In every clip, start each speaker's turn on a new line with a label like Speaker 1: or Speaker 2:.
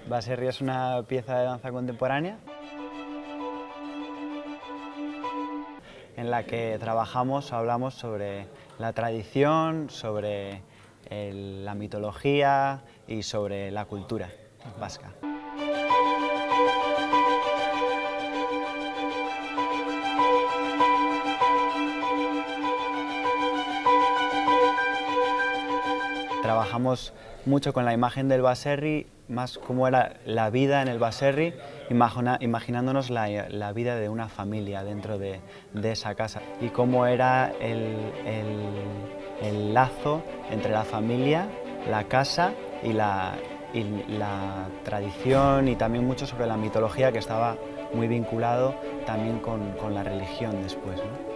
Speaker 1: Baserri es una pieza de danza contemporánea en la que hablamos sobre la tradición, sobre la mitología y sobre la cultura vasca. Trabajamos mucho con la imagen del baserri, más cómo era la vida en el baserri, imaginándonos la vida de una familia dentro de esa casa y cómo era el lazo entre la familia, la casa y la tradición, y también mucho sobre la mitología, que estaba muy vinculado también con la religión después, ¿no?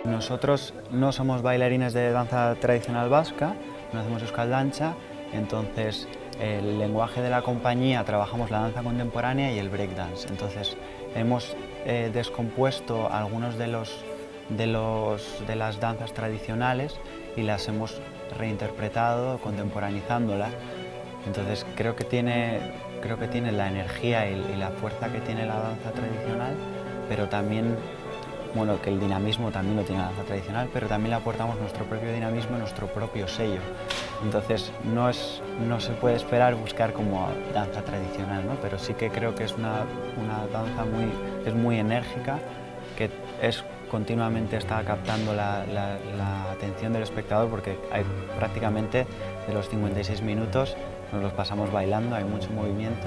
Speaker 1: Nosotros no somos bailarines de danza tradicional vasca, no hacemos euskal dantza, entonces el lenguaje de la compañía trabajamos la danza contemporánea y el breakdance. Entonces hemos descompuesto algunos de las danzas tradicionales y las hemos reinterpretado, contemporanizándolas. Entonces creo que tiene la energía y la fuerza que tiene la danza tradicional, pero también, bueno, que el dinamismo también lo tiene la danza tradicional, pero también le aportamos nuestro propio dinamismo, nuestro propio sello. Entonces no se puede esperar buscar como danza tradicional, ¿no? Pero sí que creo que es una danza muy enérgica, que continuamente está captando la atención del espectador, porque prácticamente de los 56 minutos nos los pasamos bailando, hay mucho movimiento.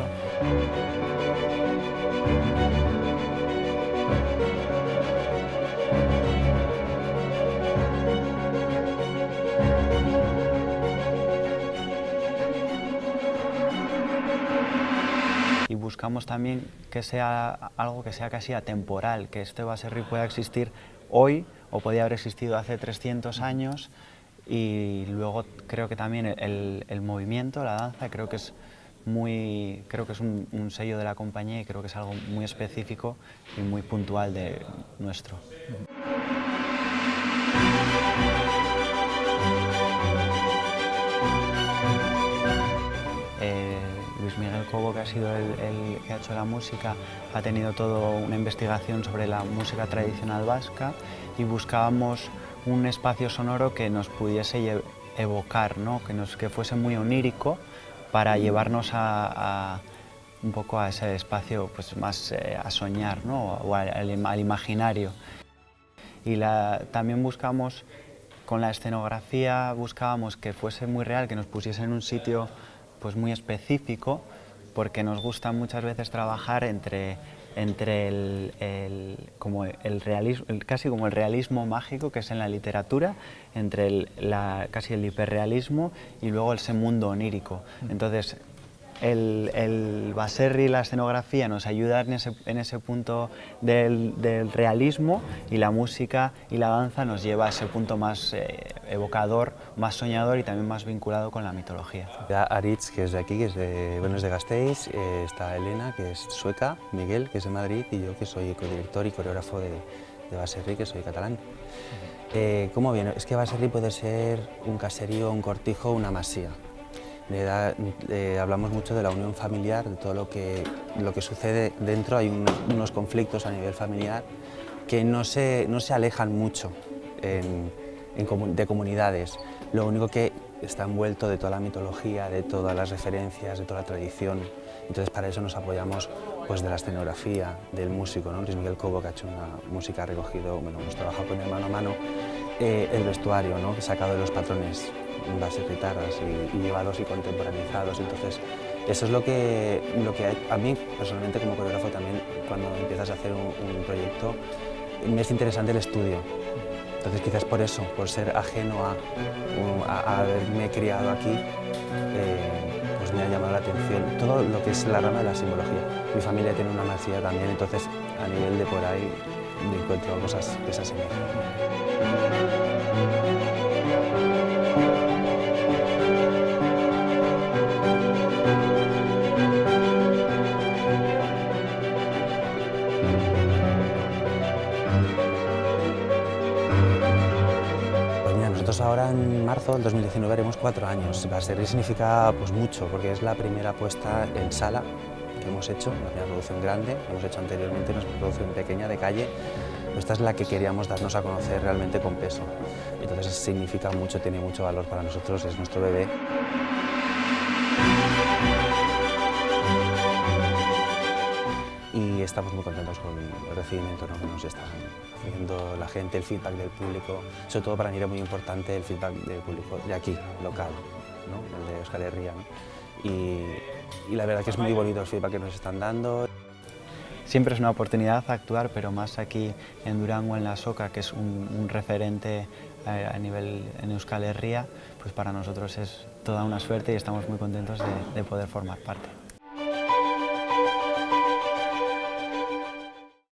Speaker 1: Y buscamos también que sea algo que sea casi atemporal, que este baserri pueda existir hoy o podía haber existido hace 300 años, y luego creo que también el movimiento, la danza, creo que es un sello de la compañía, y creo que es algo muy específico y muy puntual de nuestro. Luis Miguel Cobo, que ha sido el que ha hecho la música, ha tenido toda una investigación sobre la música tradicional vasca, y buscábamos un espacio sonoro que nos pudiese evocar, ¿no? que fuese muy onírico, para llevarnos un poco a ese espacio, pues, más a soñar, ¿no? O al imaginario. Y también buscamos, con la escenografía, buscábamos que fuese muy real, que nos pusiese en un sitio pues muy específico, porque nos gusta muchas veces trabajar entre el realismo, casi como el realismo mágico que es en la literatura, entre casi el hiperrealismo y luego ese mundo onírico. Entonces el baserri y la escenografía nos ayudan en ese punto del realismo, y la música y la danza nos lleva a ese punto más evocador, más soñador, y también más vinculado con la mitología.
Speaker 2: Aritz, que es de aquí, que es de Gasteiz, está Elena, que es sueca, Miguel, que es de Madrid, y yo, que soy codirector y coreógrafo de baserri, que soy catalán. ¿Cómo viene? Es que baserri puede ser un caserío, un cortijo, una masía. Hablamos mucho de la unión familiar, de todo lo que sucede dentro. Hay unos conflictos a nivel familiar que no se alejan mucho de comunidades. Lo único que está envuelto de toda la mitología, de todas las referencias, de toda la tradición. Entonces, para eso nos apoyamos, pues, de la escenografía, del músico, ¿no? Luis Miguel Cobo, que ha hecho una música, ha recogido, bueno, hemos trabajado con él mano a mano, el vestuario, ¿no? Que ha sacado de los patrones baserritarras y llevados y contemporanizados. Entonces, eso es lo que a mí, personalmente, como coreógrafo también, cuando empiezas a hacer un proyecto, me es interesante el estudio. Entonces, quizás por eso, por ser ajeno a haberme criado aquí, pues me ha llamado la atención todo lo que es la rama de la simbología. Mi familia tiene una masía también, entonces a nivel de por ahí me encuentro cosas que se asemejan. marzo del 2019 haremos 4 años. Baserri significa pues mucho, porque es la primera puesta en sala que hemos hecho, la primera producción grande, hemos hecho anteriormente una producción pequeña de calle, pero esta es la que queríamos darnos a conocer realmente con peso. Entonces significa mucho, tiene mucho valor para nosotros, es nuestro bebé. Y estamos muy contentos con el recibimiento, ¿no?, que nos están haciendo la gente, el feedback del público. Sobre todo para mí era muy importante el feedback del público de aquí, local, ¿no?, el de Euskal Herria, ¿no? Y la verdad que es muy bonito el feedback que nos están dando.
Speaker 1: Siempre es una oportunidad actuar, pero más aquí en Durango, en la Soca, que es un referente a nivel en Euskal Herria, pues para nosotros es toda una suerte y estamos muy contentos de poder formar parte.